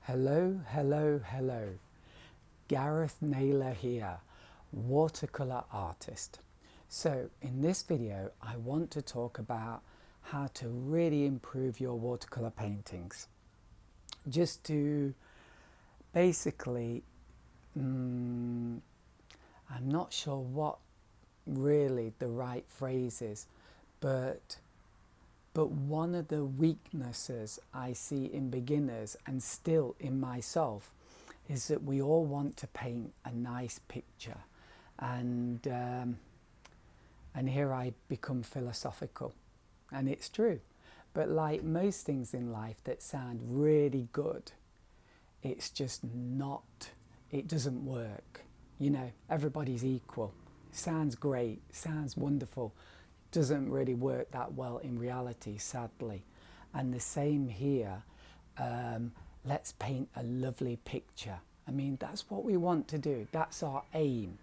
Hello, hello, hello. Gareth Naylor here, watercolour artist. So in this video, I want to talk about how to really improve your watercolour paintings. Just to basically, I'm not sure what really the right phrase is, but one of the weaknesses I see in beginners and still in myself is that we all want to paint a nice picture, and here I become philosophical, and it's true. But like most things in life that sound really good, it's just not. It doesn't work. You know, everybody's equal. Sounds great. Sounds wonderful. Doesn't really work that well in reality, sadly. And the same here. Let's paint a lovely picture. I mean, that's what we want to do. That's our aim.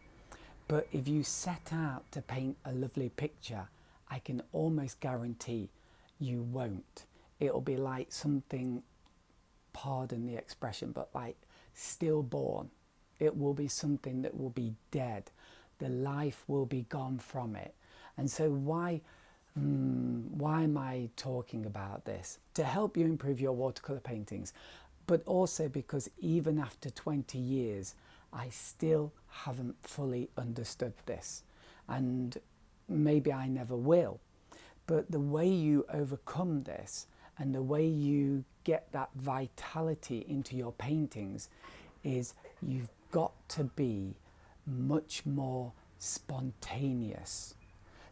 But if you set out to paint a lovely picture, I can almost guarantee you won't. It'll be like something, pardon the expression, but like stillborn. It will be something that will be dead. The life will be gone from it. And so why am I talking about this? To help you improve your watercolour paintings, but also because even after 20 years, I still haven't fully understood this. And maybe I never will. But the way you overcome this and the way you get that vitality into your paintings is you've got to be much more spontaneous.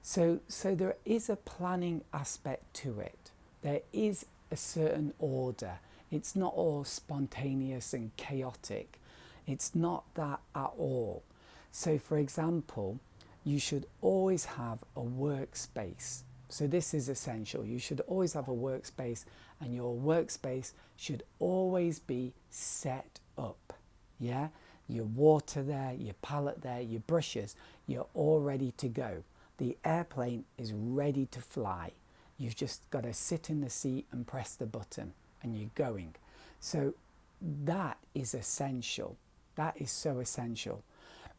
So there is a planning aspect to it. There is a certain order. It's not all spontaneous and chaotic. It's not that at all. So for example, you should always have a workspace. So this is essential. You should always have a workspace, and your workspace should always be set up. Yeah? Your water there, your palette there, your brushes, you're all ready to go. The airplane is ready to fly. You've just got to sit in the seat and press the button and you're going. So that is essential. That is so essential.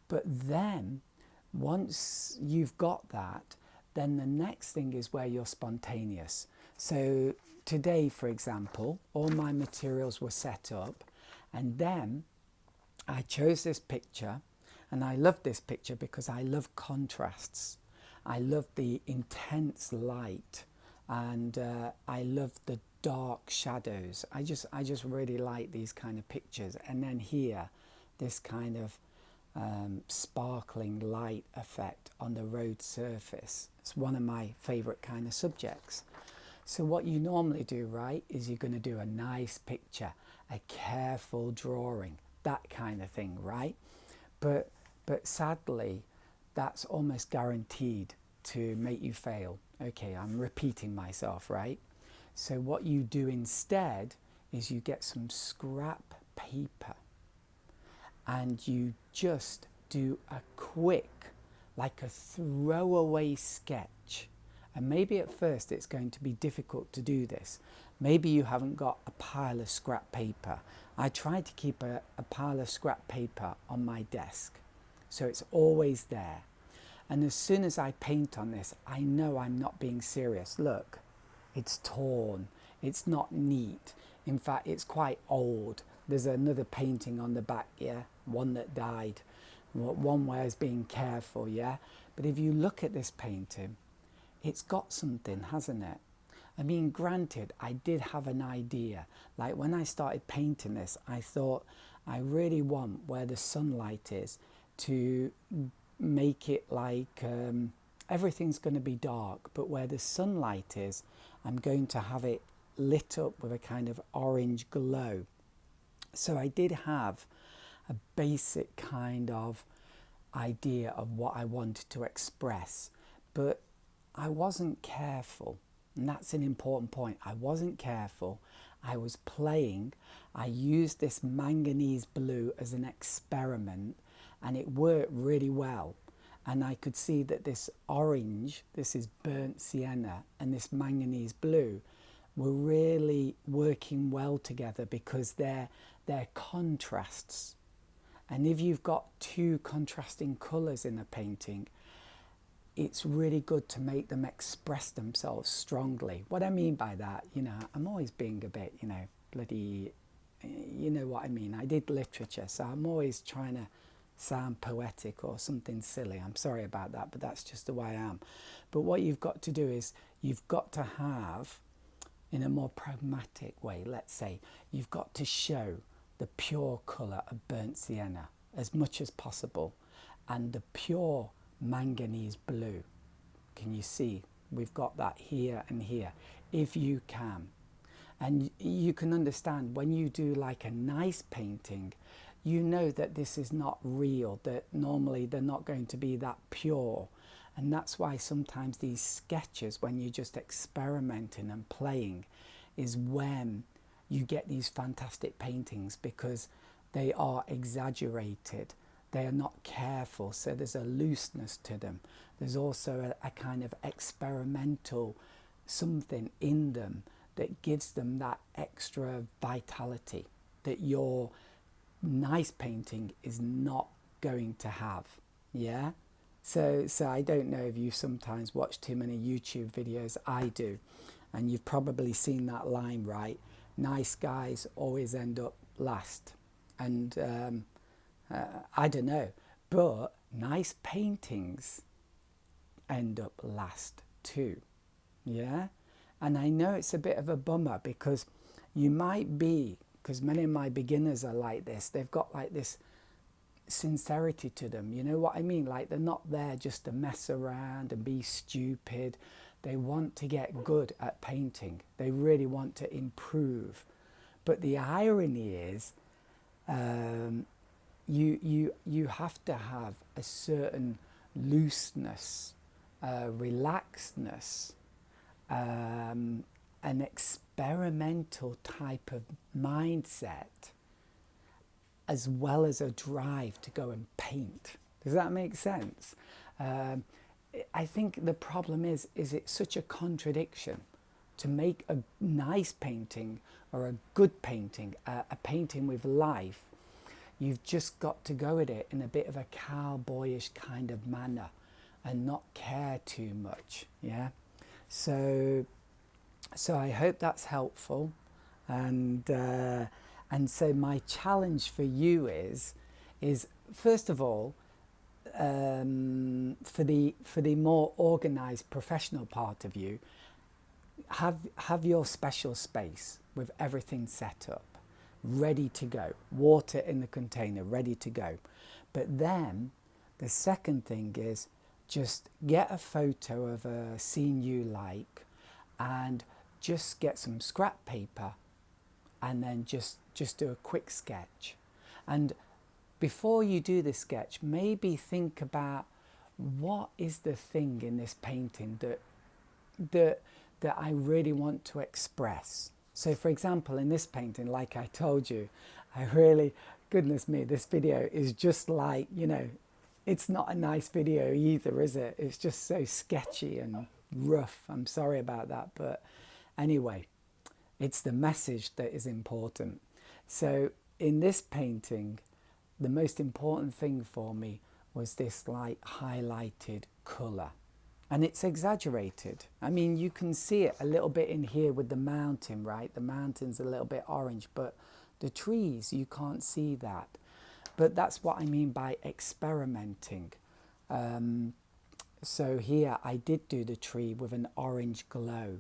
But then once you've got that, then the next thing is where you're spontaneous. So today, for example, all my materials were set up, and then I chose this picture, and I love this picture because I love contrasts. I love the intense light, and I love the dark shadows. I just really like these kind of pictures. And then here, this kind of sparkling light effect on the road surface. It's one of my favorite kind of subjects. So what you normally do, right, is you're going to do a nice picture, a careful drawing, that kind of thing, right? But sadly, that's almost guaranteed to make you fail. Okay, I'm repeating myself, right? So what you do instead is you get some scrap paper and you just do a quick, like a throwaway sketch. And maybe at first it's going to be difficult to do this. Maybe you haven't got a pile of scrap paper. I try to keep a pile of scrap paper on my desk, so it's always there. And as soon as I paint on this, I know I'm not being serious. Look, it's torn. It's not neat. In fact, it's quite old. There's another painting on the back, yeah? One that died. One where I was being careful, yeah? But if you look at this painting, it's got something, hasn't it? I mean, granted, I did have an idea. Like when I started painting this, I thought I really want where the sunlight is to make it like everything's going to be dark, but where the sunlight is, I'm going to have it lit up with a kind of orange glow. So I did have a basic kind of idea of what I wanted to express, but I wasn't careful. And that's an important point. I wasn't careful. I was playing. I used this manganese blue as an experiment, and it worked really well. And I could see that this orange, this is burnt sienna, and this manganese blue were really working well together because they're contrasts. And if you've got two contrasting colours in a painting, it's really good to make them express themselves strongly. What I mean by that, I'm always being a bit, bloody, you know what I mean. I did literature, so I'm always trying to sound poetic or something silly. I'm sorry about that, but that's just the way I am. But what you've got to do is you've got to have, in a more pragmatic way, let's say, you've got to show the pure colour of burnt sienna as much as possible and the pure manganese blue. Can you see? We've got that here and here, if you can. And you can understand when you do like a nice painting, you know that this is not real, that normally they're not going to be that pure. And that's why sometimes these sketches, when you're just experimenting and playing, is when you get these fantastic paintings, because they are exaggerated. They are not careful, so there's a looseness to them. There's also a kind of experimental something in them that gives them that extra vitality that your nice painting is not going to have. Yeah? So I don't know if you sometimes watch too many YouTube videos. I do. And you've probably seen that line, right? Nice guys always end up last. And I don't know, but nice paintings end up last too. Yeah? And I know it's a bit of a bummer, because you might be, because many of my beginners are like this, they've got like this sincerity to them, you know what I mean? Like they're not there just to mess around and be stupid. They want to get good at painting. They really want to improve. But the irony is, you have to have a certain looseness, relaxedness, an experimental type of mindset, as well as a drive to go and paint. Does that make sense? I think the problem is it's such a contradiction to make a nice painting or a good painting, a painting with life. You've just got to go at it in a bit of a cowboyish kind of manner and not care too much. Yeah. So I hope that's helpful, and so my challenge for you is first of all, for the more organized professional part of you, have your special space with everything set up, ready to go, water in the container, ready to go. But then the second thing is just get a photo of a scene you like and just get some scrap paper and then just do a quick sketch. And before you do the sketch, maybe think about what is the thing in this painting that I really want to express. So for example, in this painting, like I told you, I really, goodness me, this video is just like, it's not a nice video either, is it? It's just so sketchy and rough. I'm sorry about that. But anyway, it's the message that is important. So in this painting, the most important thing for me was this like highlighted colour. And it's exaggerated. I mean, you can see it a little bit in here with the mountain, right? The mountain's a little bit orange, but the trees, you can't see that. But that's what I mean by experimenting. So here I did do the tree with an orange glow.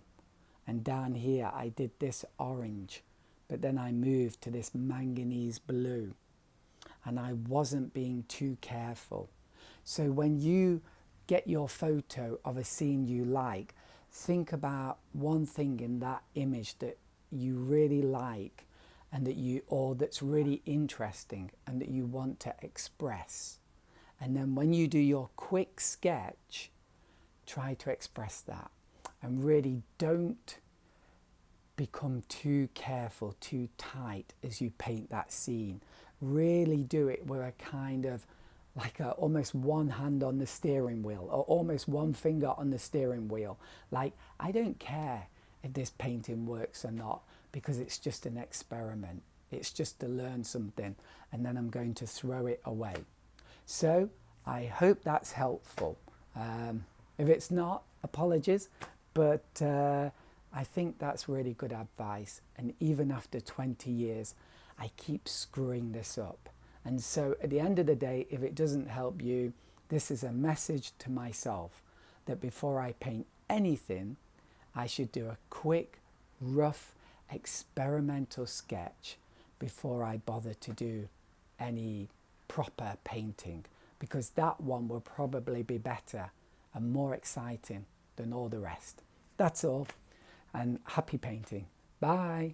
And down here I did this orange. But then I moved to this manganese blue. And I wasn't being too careful. So when you get your photo of a scene you like, think about one thing in that image that you really like and that's really interesting and that you want to express. And then when you do your quick sketch, try to express that. And really don't become too careful, too tight as you paint that scene. Really do it with a kind of like almost one hand on the steering wheel or almost one finger on the steering wheel. Like, I don't care if this painting works or not, because it's just an experiment. It's just to learn something, and then I'm going to throw it away. So I hope that's helpful. If it's not, apologies, but I think that's really good advice. And even after 20 years, I keep screwing this up. And so at the end of the day, if it doesn't help you, this is a message to myself that before I paint anything, I should do a quick, rough, experimental sketch before I bother to do any proper painting, because that one will probably be better and more exciting than all the rest. That's all, and happy painting. Bye.